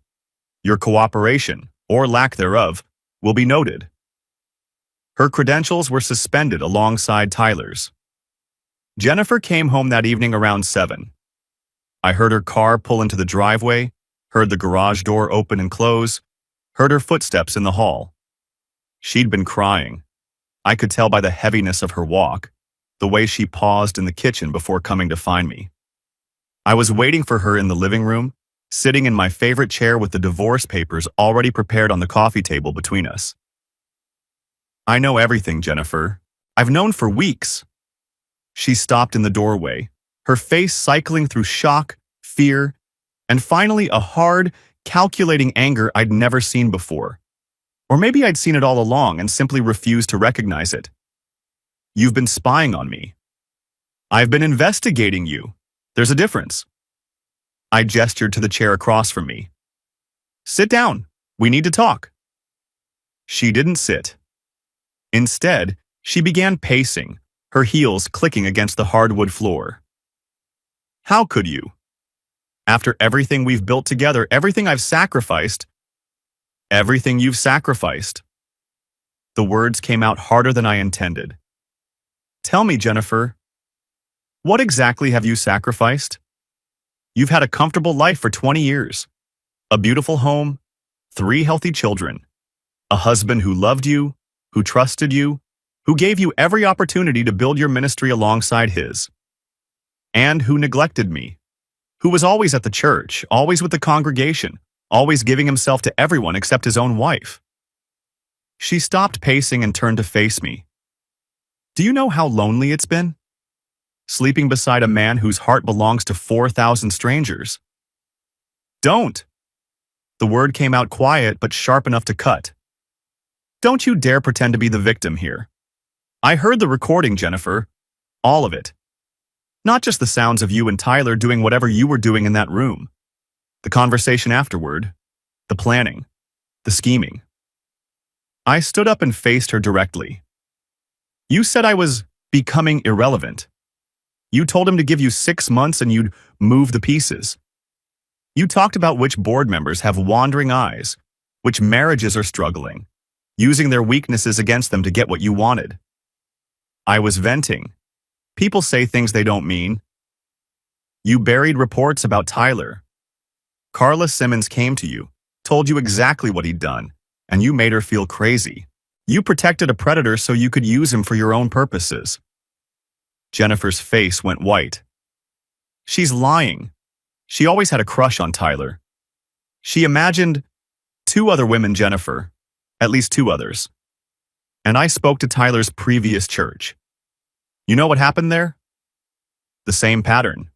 Your cooperation, or lack thereof, will be noted. Her credentials were suspended alongside Tyler's. Jennifer came home that evening around 7. I heard her car pull into the driveway, heard the garage door open and close, heard her footsteps in the hall. She'd been crying. I could tell by the heaviness of her walk, the way she paused in the kitchen before coming to find me. I was waiting for her in the living room, sitting in my favorite chair with the divorce papers already prepared on the coffee table between us. I know everything, Jennifer. I've known for weeks. She stopped in the doorway, her face cycling through shock, fear, and finally a hard, calculating anger I'd never seen before. Or maybe I'd seen it all along and simply refused to recognize it. You've been spying on me. I've been investigating you. There's a difference. I gestured to the chair across from me. Sit down. We need to talk. She didn't sit. Instead, she began pacing, her heels clicking against the hardwood floor. How could you? After everything we've built together, everything I've sacrificed, everything you've sacrificed. The words came out harder than I intended. Tell me, Jennifer, what exactly have you sacrificed? You've had a comfortable life for 20 years, a beautiful home, 3 healthy children, a husband who loved you, who trusted you, who gave you every opportunity to build your ministry alongside his, and who neglected me, who was always at the church, always with the congregation, always giving himself to everyone except his own wife. She stopped pacing and turned to face me. Do you know how lonely it's been? Sleeping beside a man whose heart belongs to 4,000 strangers. Don't. The word came out quiet but sharp enough to cut. Don't you dare pretend to be the victim here. I heard the recording, Jennifer. All of it. Not just the sounds of you and Tyler doing whatever you were doing in that room. The conversation afterward, the planning, the scheming. I stood up and faced her directly. You said I was becoming irrelevant. You told him to give you 6 months and you'd move the pieces. You talked about which board members have wandering eyes, which marriages are struggling, using their weaknesses against them to get what you wanted. I was venting. People say things they don't mean. You buried reports about Tyler. Carla Simmons came to you, told you exactly what he'd done, and you made her feel crazy. You protected a predator so you could use him for your own purposes. Jennifer's face went white. She's lying. She always had a crush on Tyler. She imagined 2 other women, Jennifer, at least 2 others. And I spoke to Tyler's previous church. You know what happened there? The same pattern.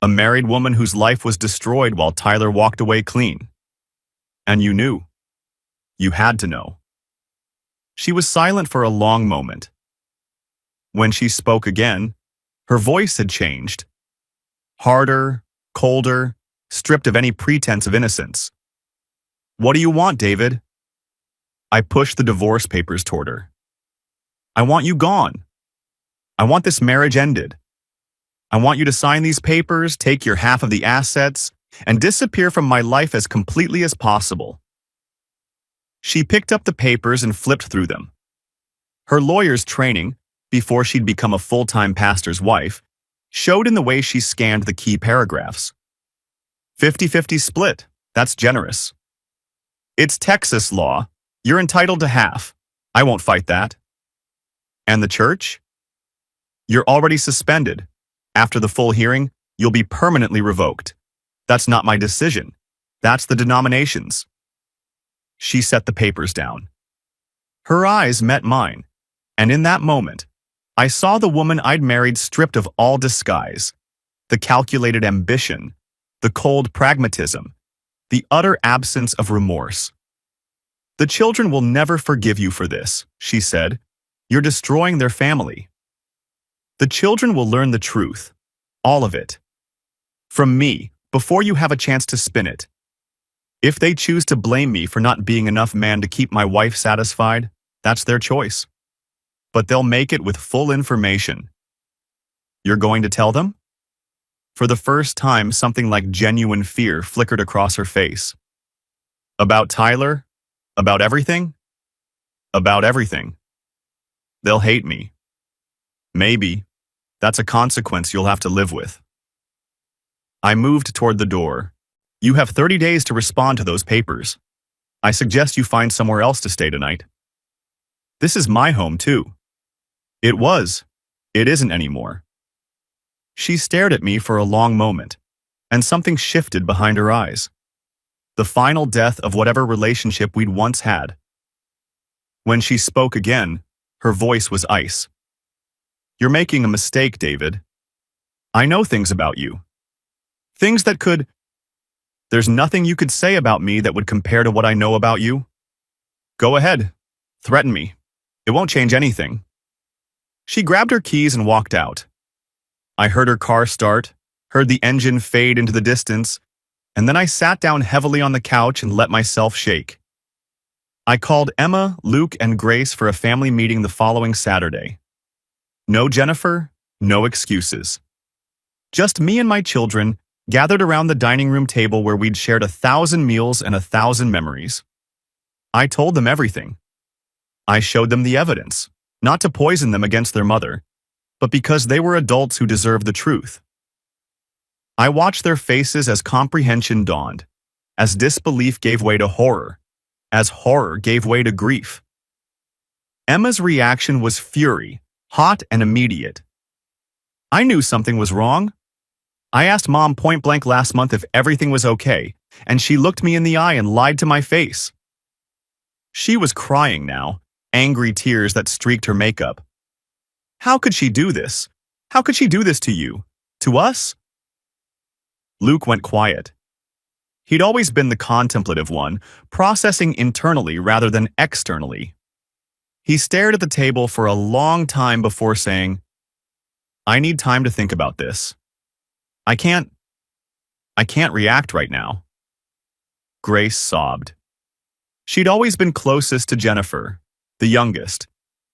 A married woman whose life was destroyed while Tyler walked away clean. And you knew. You had to know. She was silent for a long moment. When she spoke again, her voice had changed. Harder, colder, stripped of any pretense of innocence. What do you want, David? I pushed the divorce papers toward her. I want you gone. I want this marriage ended. I want you to sign these papers, take your half of the assets, and disappear from my life as completely as possible. She picked up the papers and flipped through them. Her lawyer's training, before she'd become a full-time pastor's wife, showed in the way she scanned the key paragraphs. 50-50 split, that's generous. It's Texas law. You're entitled to half. I won't fight that. And the church? You're already suspended. After the full hearing, you'll be permanently revoked. That's not my decision. That's the denomination's. She set the papers down. Her eyes met mine, and in that moment, I saw the woman I'd married stripped of all disguise, the calculated ambition, the cold pragmatism, the utter absence of remorse. The children will never forgive you for this, she said. You're destroying their family. The children will learn the truth, all of it. From me, before you have a chance to spin it. If they choose to blame me for not being enough man to keep my wife satisfied, that's their choice. But they'll make it with full information. You're going to tell them? For the first time, something like genuine fear flickered across her face. About Tyler? About everything? About everything. They'll hate me. Maybe. That's a consequence you'll have to live with. I moved toward the door. You have 30 days to respond to those papers. I suggest you find somewhere else to stay tonight. This is my home, too. It was. It isn't anymore. She stared at me for a long moment, and something shifted behind her eyes. The final death of whatever relationship we'd once had. When she spoke again, her voice was ice. You're making a mistake, David. I know things about you. Things that could... There's nothing you could say about me that would compare to what I know about you. Go ahead. Threaten me. It won't change anything. She grabbed her keys and walked out. I heard her car start, heard the engine fade into the distance, and then I sat down heavily on the couch and let myself shake. I called Emma, Luke, and Grace for a family meeting the following Saturday. No Jennifer, no excuses. Just me and my children gathered around the dining room table where we'd shared 1,000 meals and 1,000 memories. I told them everything. I showed them the evidence, not to poison them against their mother, but because they were adults who deserved the truth. I watched their faces as comprehension dawned, as disbelief gave way to horror, as horror gave way to grief. Emma's reaction was fury, hot and immediate. I knew something was wrong. I asked Mom point-blank last month if everything was okay, and she looked me in the eye and lied to my face. She was crying now, angry tears that streaked her makeup. How could she do this? How could she do this to you? To us? Luke went quiet. He'd always been the contemplative one, processing internally rather than externally. He stared at the table for a long time before saying, I need time to think about this. I can't I can't react right now. Grace sobbed. She'd always been closest to Jennifer, the youngest,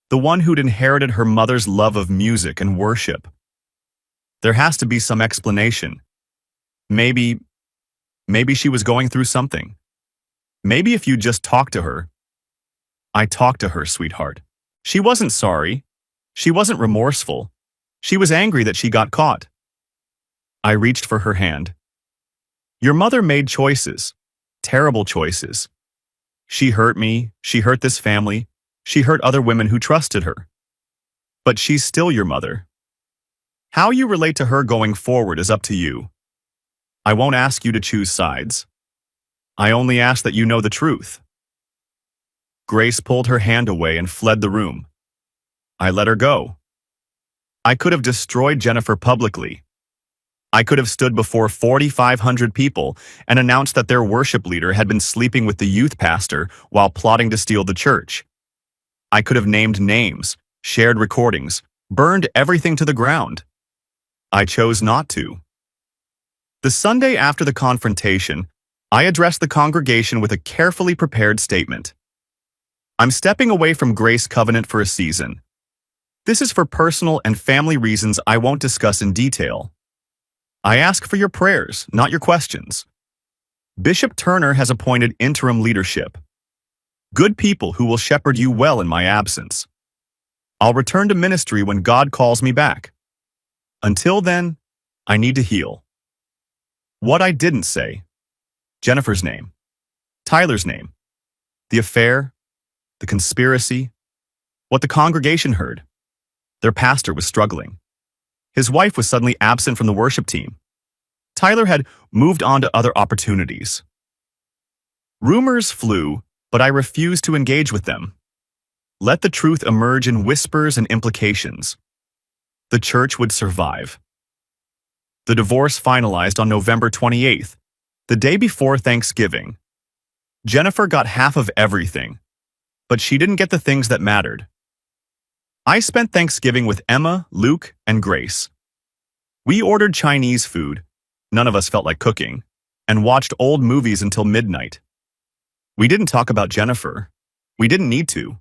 the one who'd inherited her mother's love of music and worship. There has to be some explanation. Maybe she was going through something. Maybe if you just talked to her. I talked to her, sweetheart. She wasn't sorry. She wasn't remorseful. She was angry that she got caught. I reached for her hand. Your mother made choices, terrible choices. She hurt me, she hurt this family, she hurt other women who trusted her. But she's still your mother. How you relate to her going forward is up to you. I won't ask you to choose sides. I only ask that you know the truth. Grace pulled her hand away and fled the room. I let her go. I could have destroyed Jennifer publicly. I could have stood before 4,500 people and announced that their worship leader had been sleeping with the youth pastor while plotting to steal the church. I could have named names, shared recordings, burned everything to the ground. I chose not to. The Sunday after the confrontation, I addressed the congregation with a carefully prepared statement. I'm stepping away from Grace Covenant for a season. This is for personal and family reasons I won't discuss in detail. I ask for your prayers, not your questions. Bishop Turner has appointed interim leadership. Good people who will shepherd you well in my absence. I'll return to ministry when God calls me back. Until then, I need to heal. What I didn't say. Jennifer's name. Tyler's name. The affair. The conspiracy. What the congregation heard. Their pastor was struggling. His wife was suddenly absent from the worship team. Tyler had moved on to other opportunities. Rumors flew, but I refused to engage with them. Let the truth emerge in whispers and implications. The church would survive. The divorce finalized on November 28th, the day before Thanksgiving. Jennifer got half of everything, but she didn't get the things that mattered. I spent Thanksgiving with Emma, Luke, and Grace. We ordered Chinese food, none of us felt like cooking, and watched old movies until midnight. We didn't talk about Jennifer. We didn't need to.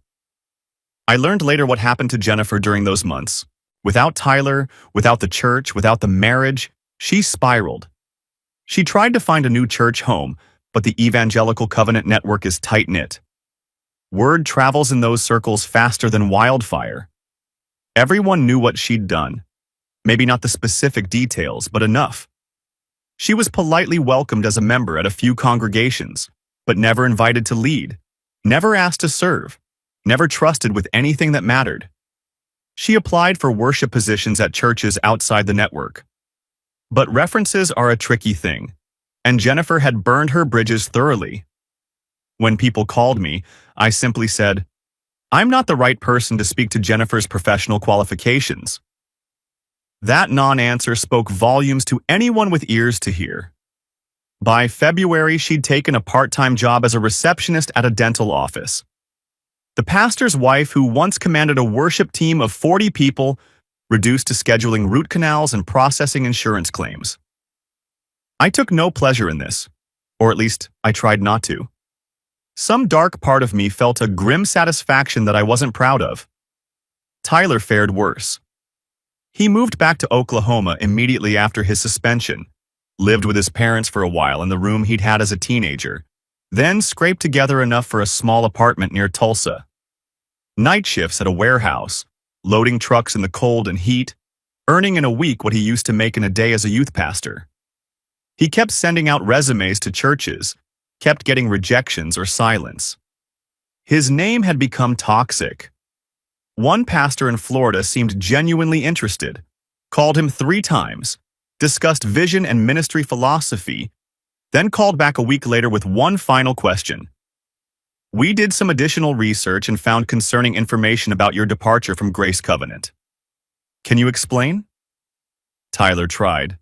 I learned later what happened to Jennifer during those months. Without Tyler, without the church, without the marriage, she spiraled. She tried to find a new church home, but the Evangelical Covenant network is tight-knit. Word travels in those circles faster than wildfire. Everyone knew what she'd done. Maybe not the specific details, but enough. She was politely welcomed as a member at a few congregations, but never invited to lead, never asked to serve, never trusted with anything that mattered. She applied for worship positions at churches outside the network. But references are a tricky thing, and Jennifer had burned her bridges thoroughly. When people called me, I simply said, I'm not the right person to speak to Jennifer's professional qualifications. That non-answer spoke volumes to anyone with ears to hear. By February, she'd taken a part-time job as a receptionist at a dental office. The pastor's wife, who once commanded a worship team of 40 people, reduced to scheduling root canals and processing insurance claims. I took no pleasure in this, or at least I tried not to. Some dark part of me felt a grim satisfaction that I wasn't proud of. Tyler fared worse. He moved back to Oklahoma immediately after his suspension, lived with his parents for a while in the room he'd had as a teenager, then scraped together enough for a small apartment near Tulsa. Night shifts at a warehouse, loading trucks in the cold and heat, earning in a week what he used to make in a day as a youth pastor. He kept sending out resumes to churches, kept getting rejections or silence. His name had become toxic. One pastor in Florida seemed genuinely interested, called him 3 times, discussed vision and ministry philosophy, then called back a week later with one final question. We did some additional research and found concerning information about your departure from Grace Covenant. Can you explain? Tyler tried.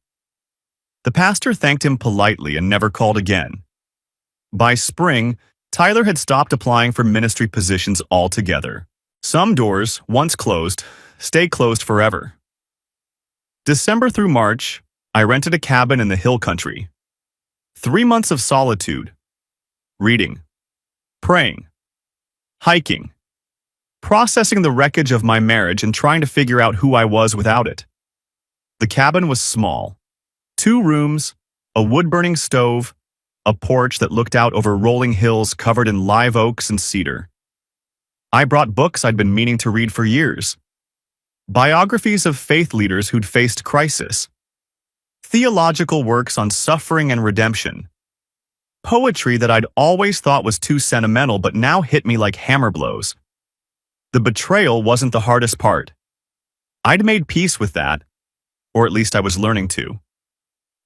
The pastor thanked him politely and never called again. By spring, Tyler had stopped applying for ministry positions altogether. Some doors, once closed, stay closed forever. December through March, I rented a cabin in the hill country, 3 months of solitude, reading, praying, hiking, processing the wreckage of my marriage and trying to figure out who I was without it. The cabin was small. 2 rooms, a wood-burning stove, a porch that looked out over rolling hills covered in live oaks and cedar. I brought books I'd been meaning to read for years. Biographies of faith leaders who'd faced crisis. Theological works on suffering and redemption. Poetry that I'd always thought was too sentimental but now hit me like hammer blows. The betrayal wasn't the hardest part. I'd made peace with that, or at least I was learning to.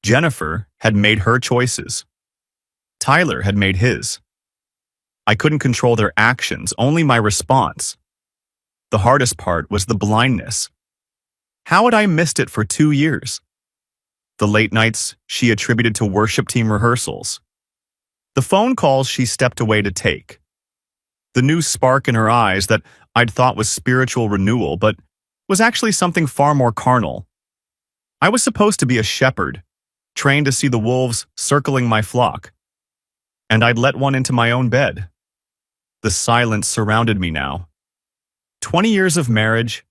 Jennifer had made her choices. Tyler had made his. I couldn't control their actions, only my response. The hardest part was the blindness. How had I missed it for 2 years? The late nights she attributed to worship team rehearsals. The phone calls she stepped away to take. The new spark in her eyes that I'd thought was spiritual renewal, but was actually something far more carnal. I was supposed to be a shepherd, trained to see the wolves circling my flock. And I'd let one into my own bed. The silence surrounded me now. 20 years of marriage,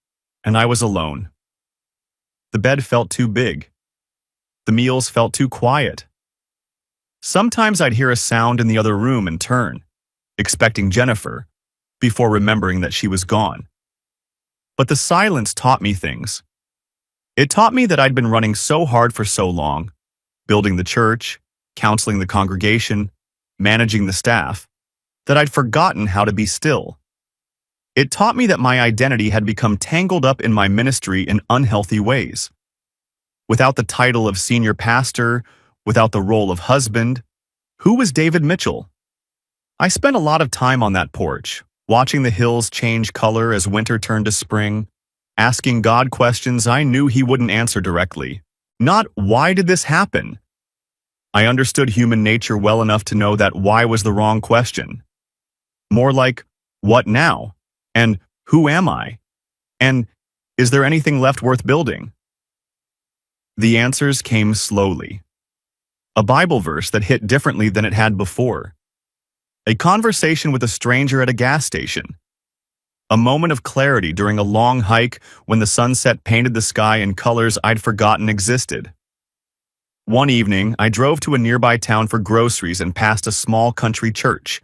and I was alone. The bed felt too big. The meals felt too quiet. Sometimes I'd hear a sound in the other room and turn, expecting Jennifer, before remembering that she was gone. But the silence taught me things. It taught me that I'd been running so hard for so long, building the church, counseling the congregation, managing the staff, that I'd forgotten how to be still. It taught me that my identity had become tangled up in my ministry in unhealthy ways. Without the title of senior pastor, without the role of husband, who was David Mitchell? I spent a lot of time on that porch, watching the hills change color as winter turned to spring, asking God questions I knew He wouldn't answer directly. Not, why did this happen? I understood human nature well enough to know that why was the wrong question. More like, what now? And who am I? And is there anything left worth building? The answers came slowly. A Bible verse that hit differently than it had before. A conversation with a stranger at a gas station. A moment of clarity during a long hike when the sunset painted the sky in colors I'd forgotten existed. One evening, I drove to a nearby town for groceries and passed a small country church.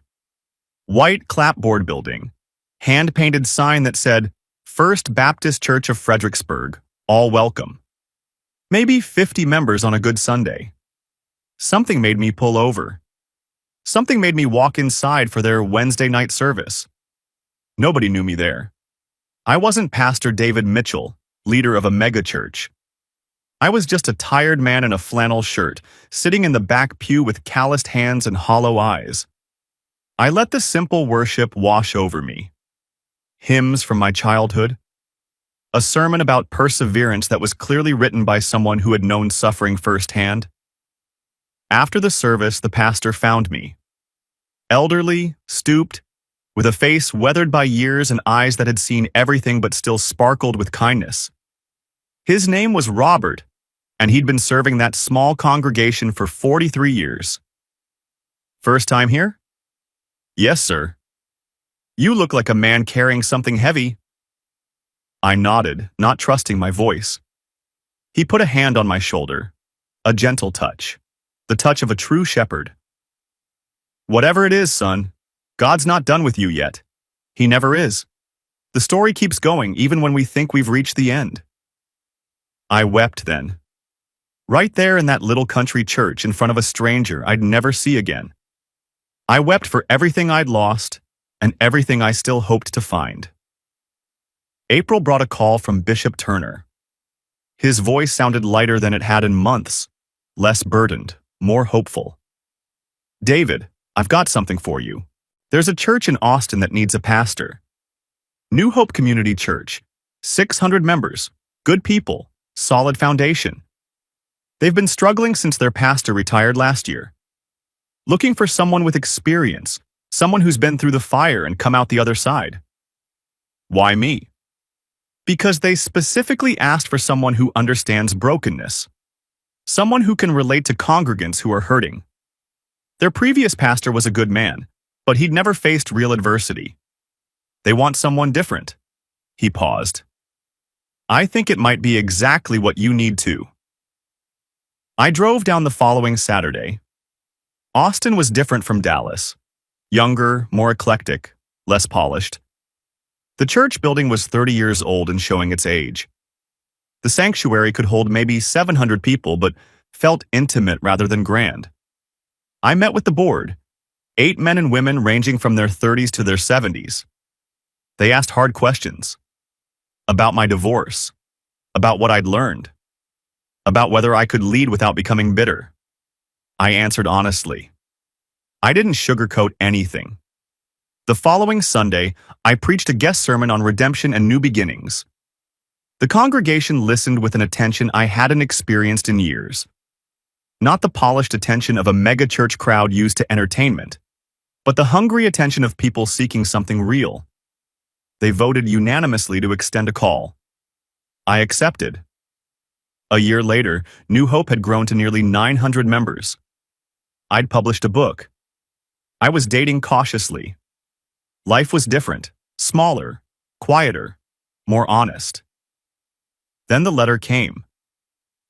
White clapboard building, hand-painted sign that said, First Baptist Church of Fredericksburg, all welcome. Maybe 50 members on a good Sunday. Something made me pull over. Something made me walk inside for their Wednesday night service. Nobody knew me there. I wasn't Pastor David Mitchell, leader of a megachurch. I was just a tired man in a flannel shirt, sitting in the back pew with calloused hands and hollow eyes. I let the simple worship wash over me. Hymns from my childhood. A sermon about perseverance that was clearly written by someone who had known suffering firsthand. After the service, the pastor found me. Elderly, stooped, with a face weathered by years and eyes that had seen everything but still sparkled with kindness. His name was Robert, and he'd been serving that small congregation for 43 years. First time here? Yes, sir. You look like a man carrying something heavy. I nodded, not trusting my voice. He put a hand on my shoulder, a gentle touch, the touch of a true shepherd. Whatever it is, son, God's not done with you yet. He never is. The story keeps going even when we think we've reached the end. I wept then. Right there in that little country church in front of a stranger I'd never see again. I wept for everything I'd lost and everything I still hoped to find. April brought a call from Bishop Turner. His voice sounded lighter than it had in months, less burdened, more hopeful. David, I've got something for you. There's a church in Austin that needs a pastor. New Hope Community Church, 600 members, good people, solid foundation. They've been struggling since their pastor retired last year. Looking for someone with experience, someone who's been through the fire and come out the other side. Why me? Because they specifically asked for someone who understands brokenness. Someone who can relate to congregants who are hurting, Their previous pastor was a good man, but he'd never faced real adversity. They want someone different. He paused. I think it might be exactly what you need too. I drove down the following Saturday. Austin was different from Dallas. Younger, more eclectic, less polished. The church building was 30 years old and showing its age. The sanctuary could hold maybe 700 people, but felt intimate rather than grand. I met with the board, 8 men and women ranging from their 30s to their 70s. They asked hard questions. About my divorce. About what I'd learned. About whether I could lead without becoming bitter. I answered honestly. I didn't sugarcoat anything. The following Sunday, I preached a guest sermon on redemption and new beginnings. The congregation listened with an attention I hadn't experienced in years. Not the polished attention of a mega-church crowd used to entertainment, but the hungry attention of people seeking something real. They voted unanimously to extend a call. I accepted. A year later, New Hope had grown to nearly 900 members. I'd published a book. I was dating cautiously. Life was different, smaller, quieter, more honest. Then the letter came.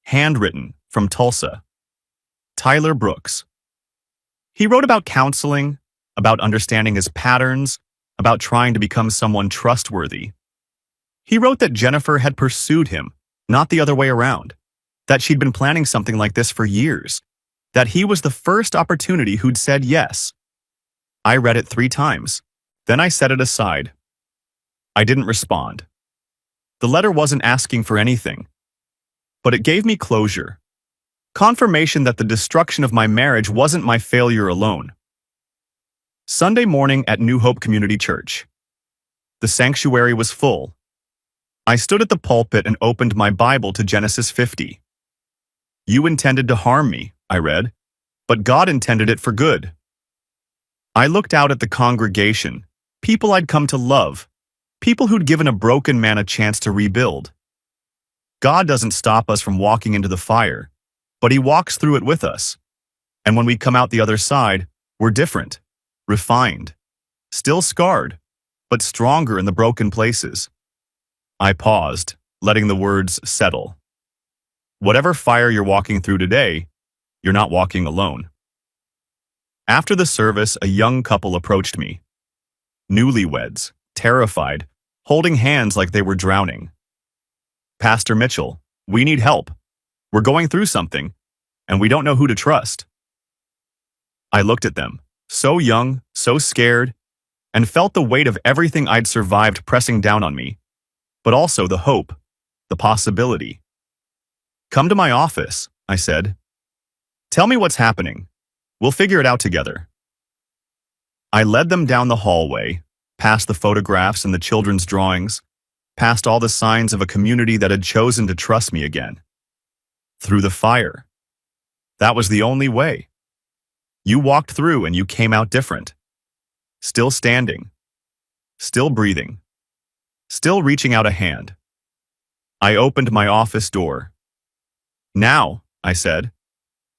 Handwritten, from Tulsa. Tyler Brooks. He wrote about counseling, about understanding his patterns, about trying to become someone trustworthy. He wrote that Jennifer had pursued him, not the other way around, that she'd been planning something like this for years, that he was the first opportunity who'd said yes. I read it 3 times. Then I set it aside. I didn't respond. The letter wasn't asking for anything, but it gave me closure. Confirmation that the destruction of my marriage wasn't my failure alone. Sunday morning at New Hope Community Church. The sanctuary was full. I stood at the pulpit and opened my Bible to Genesis 50. You intended to harm me, I read, but God intended it for good. I looked out at the congregation, people I'd come to love, people who'd given a broken man a chance to rebuild. God doesn't stop us from walking into the fire, but He walks through it with us. And when we come out the other side, we're different, refined, still scarred, but stronger in the broken places. I paused, letting the words settle. Whatever fire you're walking through today, you're not walking alone. After the service, a young couple approached me. Newlyweds, terrified, holding hands like they were drowning. Pastor Mitchell, we need help. We're going through something, and we don't know who to trust. I looked at them, so young, so scared, and felt the weight of everything I'd survived pressing down on me, but also the hope, the possibility. Come to my office, I said. Tell me what's happening. We'll figure it out together. I led them down the hallway, past the photographs and the children's drawings, past all the signs of a community that had chosen to trust me again. Through the fire. That was the only way. You walked through and you came out different. Still standing. Still breathing. Still reaching out a hand. I opened my office door. Now, I said,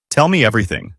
tell me everything.